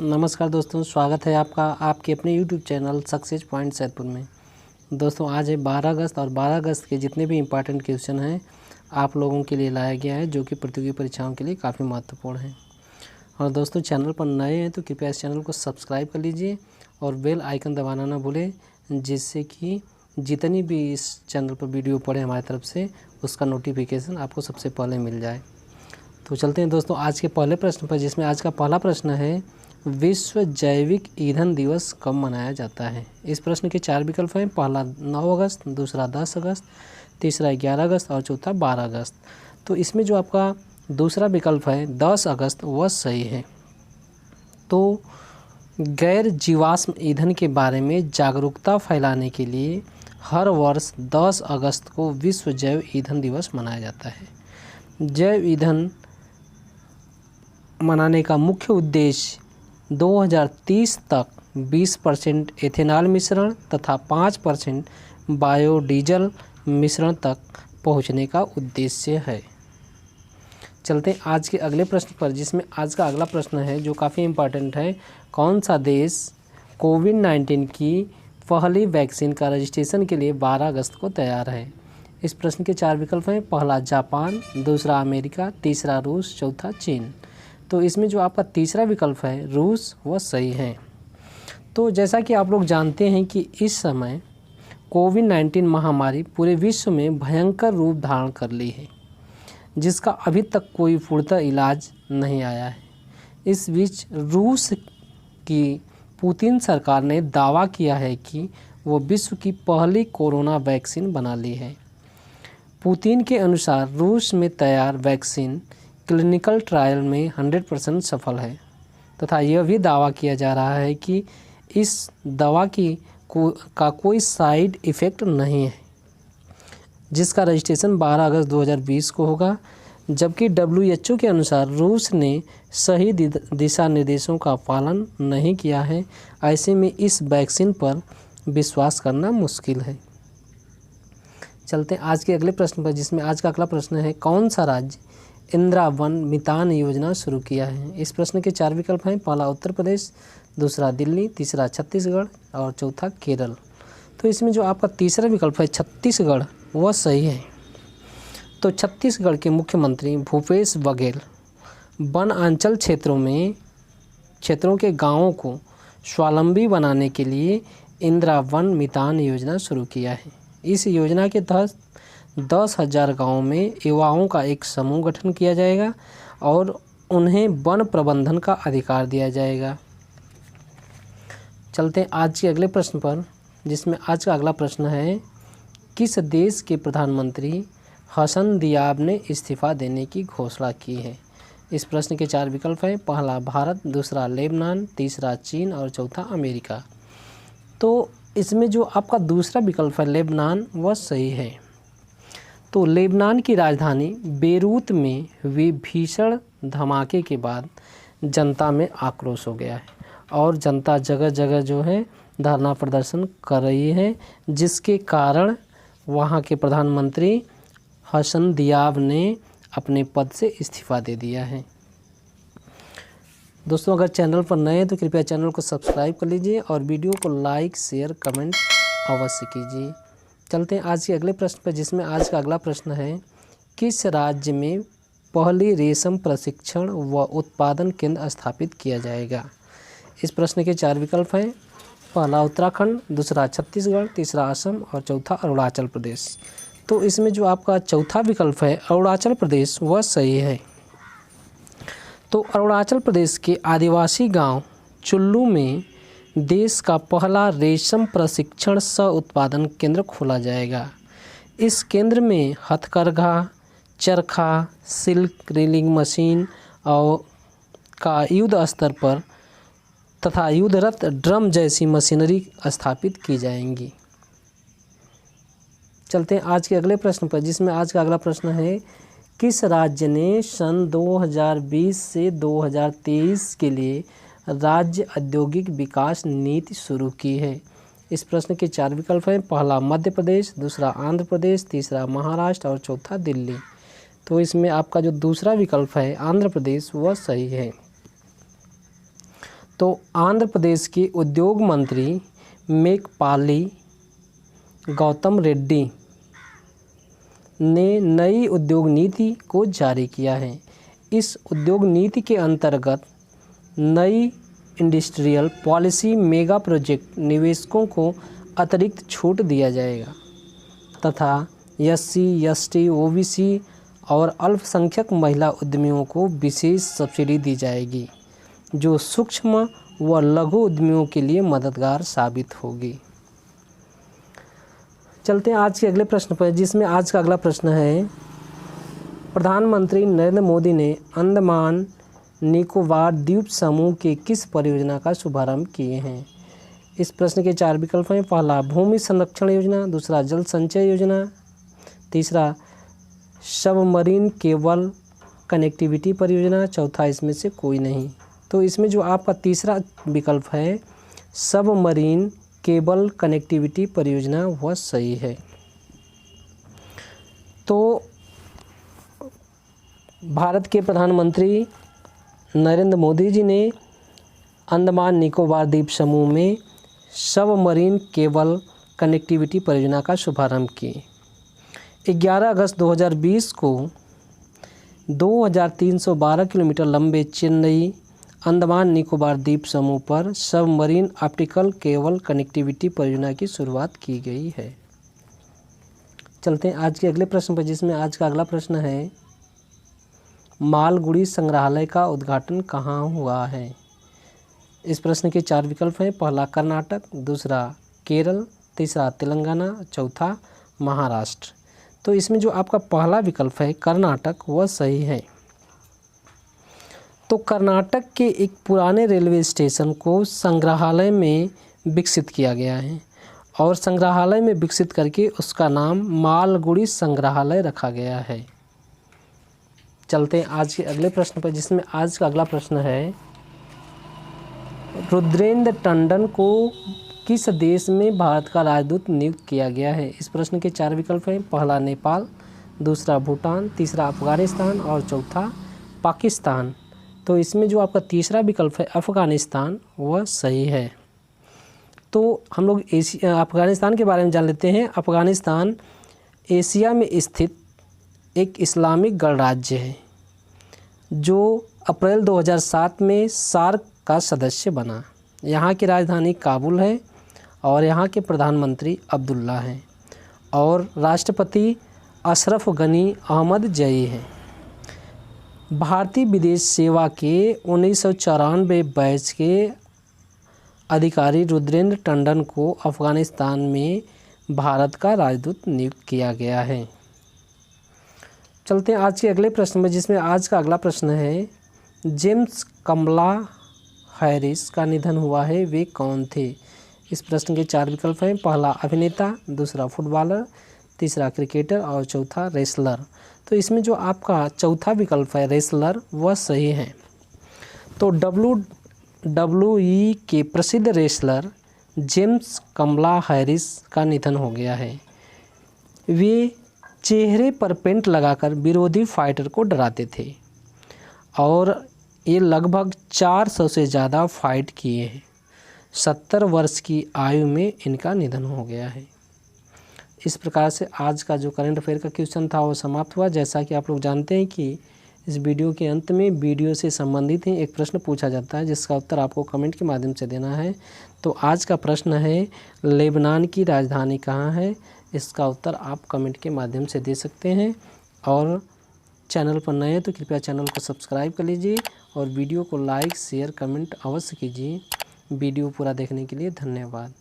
नमस्कार दोस्तों, स्वागत है आपका आपके अपने YouTube channel success point Saidpur में। दोस्तों आज है 12 अगस्त और 12 अगस्त के जितने भी इम्पॉर्टेंट क्वेश्चन हैं आप लोगों के लिए लाया गया है, जो कि प्रतियोगी परीक्षाओं के लिए काफ़ी महत्वपूर्ण है। और दोस्तों चैनल पर नए हैं तो कृपया इस चैनल को सब्सक्राइब कर लीजिए और बेल आइकन दबाना ना भूलें, जिससे कि जितनी भी इस चैनल पर वीडियो पड़े हमारी तरफ से उसका नोटिफिकेशन आपको सबसे पहले मिल जाए। तो चलते हैं दोस्तों आज के पहले प्रश्न पर, जिसमें आज का पहला प्रश्न है, विश्व जैविक ईंधन दिवस कब मनाया जाता है। इस प्रश्न के 4 विकल्प हैं। पहला 9 अगस्त, दूसरा 10 अगस्त, तीसरा 11 अगस्त और चौथा 12 अगस्त। तो इसमें जो आपका दूसरा विकल्प है 10 अगस्त वह सही है। तो गैर जीवाश्म ईंधन के बारे में जागरूकता फैलाने के लिए हर वर्ष 10 अगस्त को विश्व जैव ईंधन दिवस मनाया जाता है। जैव ईंधन मनाने का मुख्य उद्देश्य 2030 तक 20% एथेनॉल मिश्रण तथा 5% बायोडीजल मिश्रण तक पहुंचने का उद्देश्य है। चलते हैं आज के अगले प्रश्न पर, जिसमें आज का अगला प्रश्न है जो काफ़ी इम्पोर्टेंट है। कौन सा देश कोविड-19 की पहली वैक्सीन का रजिस्ट्रेशन के लिए 12 अगस्त को तैयार है। इस प्रश्न के 4 विकल्प हैं। पहला जापान, दूसरा अमेरिका, तीसरा रूस, चौथा चीन। तो इसमें जो आपका तीसरा विकल्प है रूस वह सही है। तो जैसा कि आप लोग जानते हैं कि इस समय कोविड-19 महामारी पूरे विश्व में भयंकर रूप धारण कर ली है, जिसका अभी तक कोई पूर्णतः इलाज नहीं आया है। इस बीच रूस की पुतिन सरकार ने दावा किया है कि वो विश्व की पहली कोरोना वैक्सीन बना ली है। पुतिन के अनुसार रूस में तैयार वैक्सीन क्लिनिकल ट्रायल में 100% सफल है तथा यह भी दावा किया जा रहा है कि इस दवा का कोई साइड इफ़ेक्ट नहीं है, जिसका रजिस्ट्रेशन 12 अगस्त 2020 को होगा। जबकि WHO के अनुसार रूस ने सही दिशा निर्देशों का पालन नहीं किया है। ऐसे में इस वैक्सीन पर विश्वास करना मुश्किल है। चलते हैं आज के अगले प्रश्न पर, जिसमें आज का अगला प्रश्न है, कौन सा राज्य इंदिरा वन मितान योजना शुरू किया है। इस प्रश्न के 4 विकल्प हैं। पहला उत्तर प्रदेश, दूसरा दिल्ली, तीसरा छत्तीसगढ़ और चौथा केरल। तो इसमें जो आपका तीसरा विकल्प है छत्तीसगढ़ वह सही है। तो छत्तीसगढ़ के मुख्यमंत्री भूपेश बघेल वनांचल क्षेत्रों के गांवों को स्वावलंबी बनाने के लिए इंदिरा वन मितान योजना शुरू किया है। इस योजना के तहत 10,000 गाँवों में युवाओं का एक समूह गठन किया जाएगा और उन्हें वन प्रबंधन का अधिकार दिया जाएगा। चलते हैं आज के अगले प्रश्न पर, जिसमें आज का अगला प्रश्न है, किस देश के प्रधानमंत्री हसन दियाब ने इस्तीफ़ा देने की घोषणा की है। इस प्रश्न के 4 विकल्प हैं। पहला भारत, दूसरा लेबनान, तीसरा चीन और चौथा अमेरिका। तो इसमें जो आपका दूसरा विकल्प है लेबनान वह सही है। तो लेबनान की राजधानी बेरूत में हुए भीषण धमाके के बाद जनता में आक्रोश हो गया है और जनता जगह जगह जो है धरना प्रदर्शन कर रही है, जिसके कारण वहां के प्रधानमंत्री हसन दियाब ने अपने पद से इस्तीफ़ा दे दिया है। दोस्तों अगर चैनल पर नए हैं तो कृपया चैनल को सब्सक्राइब कर लीजिए और वीडियो को लाइक शेयर कमेंट अवश्य कीजिए। चलते हैं आज के अगले प्रश्न पर, जिसमें आज का अगला प्रश्न है, किस राज्य में पहली रेशम प्रशिक्षण व उत्पादन केंद्र स्थापित किया जाएगा। इस प्रश्न के 4 विकल्प हैं। पहला उत्तराखंड, दूसरा छत्तीसगढ़, तीसरा असम और चौथा अरुणाचल प्रदेश। तो इसमें जो आपका चौथा विकल्प है अरुणाचल प्रदेश वह सही है। तो अरुणाचल प्रदेश के आदिवासी गांव चुल्लू में देश का पहला रेशम प्रशिक्षण सह उत्पादन केंद्र खोला जाएगा। इस केंद्र में हथकरघा, चरखा, सिल्क रीलिंग मशीन और का युद्ध स्तर पर तथा युद्धरत ड्रम जैसी मशीनरी स्थापित की जाएंगी। चलते हैं आज के अगले प्रश्न पर, जिसमें आज का अगला प्रश्न है, किस राज्य ने सन 2020 से 2023 के लिए राज्य औद्योगिक विकास नीति शुरू की है। इस प्रश्न के 4 विकल्प हैं। पहला मध्य प्रदेश, दूसरा आंध्र प्रदेश, तीसरा महाराष्ट्र और चौथा दिल्ली। तो इसमें आपका जो दूसरा विकल्प है आंध्र प्रदेश वह सही है। तो आंध्र प्रदेश के उद्योग मंत्री मेकपाली गौतम रेड्डी ने नई उद्योग नीति को जारी किया है। इस उद्योग नीति के अंतर्गत नई इंडस्ट्रियल पॉलिसी मेगा प्रोजेक्ट निवेशकों को अतिरिक्त छूट दिया जाएगा तथा SC, ST, OBC और अल्पसंख्यक महिला उद्यमियों को विशेष सब्सिडी दी जाएगी जो सूक्ष्म व लघु उद्यमियों के लिए मददगार साबित होगी। चलते हैं आज के अगले प्रश्न पर, जिसमें आज का अगला प्रश्न है प्रधानमंत्री नरेंद्र मोदी ने अंडमान निकोबार द्वीप समूह के किस परियोजना का शुभारंभ किए हैं। इस प्रश्न के 4 विकल्प हैं। पहला भूमि संरक्षण योजना, दूसरा जल संचय योजना, तीसरा सबमरीन केबल कनेक्टिविटी परियोजना, चौथा इसमें से कोई नहीं। तो इसमें जो आपका तीसरा विकल्प है सबमरीन केबल कनेक्टिविटी परियोजना वह सही है। तो भारत के प्रधानमंत्री नरेंद्र मोदी जी ने अंडमान निकोबार द्वीप समूह में सबमरीन केबल कनेक्टिविटी परियोजना का शुभारंभ किए। 11 अगस्त 2020 को 2312 किलोमीटर लंबे चेन्नई अंडमान निकोबार द्वीप समूह पर सबमरीन ऑप्टिकल केबल कनेक्टिविटी परियोजना की शुरुआत की गई है। चलते हैं आज के अगले प्रश्न पर, जिसमें आज का अगला प्रश्न है मालगुड़ी संग्रहालय का उद्घाटन कहाँ हुआ है। इस प्रश्न के 4 विकल्प हैं। पहला कर्नाटक, दूसरा केरल, तीसरा तेलंगाना, चौथा महाराष्ट्र। तो इसमें जो आपका पहला विकल्प है कर्नाटक वह सही है। तो कर्नाटक के एक पुराने रेलवे स्टेशन को संग्रहालय में विकसित किया गया है और संग्रहालय में विकसित करके उसका नाम मालगुड़ी संग्रहालय रखा गया है। चलते हैं आज के अगले प्रश्न पर, जिसमें आज का अगला प्रश्न है रुद्रेंद्र टंडन को किस देश में भारत का राजदूत नियुक्त किया गया है। इस प्रश्न के 4 विकल्प हैं। पहला नेपाल, दूसरा भूटान, तीसरा अफगानिस्तान और चौथा पाकिस्तान। तो इसमें जो आपका तीसरा विकल्प है अफ़गानिस्तान वह सही है। तो हम लोग अफ़गानिस्तान के बारे में जान लेते हैं। अफ़गानिस्तान एशिया में स्थित एक इस्लामिक गणराज्य है जो अप्रैल 2007 में सार्क का सदस्य बना। यहाँ की राजधानी काबुल है और यहाँ के प्रधानमंत्री अब्दुल्ला हैं और राष्ट्रपति अशरफ गनी अहमद जई हैं। भारतीय विदेश सेवा के 1994 बैच के अधिकारी रुद्रेंद्र टंडन को अफ़गानिस्तान में भारत का राजदूत नियुक्त किया गया है। चलते हैं आज के अगले प्रश्न में, जिसमें आज का अगला प्रश्न है जेम्स कमला हैरिस का निधन हुआ है, वे कौन थे। इस प्रश्न के 4 विकल्प हैं। पहला अभिनेता, दूसरा फुटबॉलर, तीसरा क्रिकेटर और चौथा रेसलर। तो इसमें जो आपका चौथा विकल्प है रेसलर वह सही है। तो WWE के प्रसिद्ध रेसलर जेम्स कमला हैरिस का निधन हो गया है। वे चेहरे पर पेंट लगाकर विरोधी फाइटर को डराते थे और ये लगभग 400 से ज़्यादा फाइट किए हैं। 70 वर्ष की आयु में इनका निधन हो गया है। इस प्रकार से आज का जो करंट अफेयर का क्वेश्चन था वो समाप्त हुआ। जैसा कि आप लोग जानते हैं कि इस वीडियो के अंत में वीडियो से संबंधित ही एक प्रश्न पूछा जाता है जिसका उत्तर आपको कमेंट के माध्यम से देना है। तो आज का प्रश्न है लेबनान की राजधानी कहाँ है। इसका उत्तर आप कमेंट के माध्यम से दे सकते हैं और चैनल पर नए हैं तो कृपया चैनल को सब्सक्राइब कर लीजिए और वीडियो को लाइक शेयर कमेंट अवश्य कीजिए। वीडियो पूरा देखने के लिए धन्यवाद।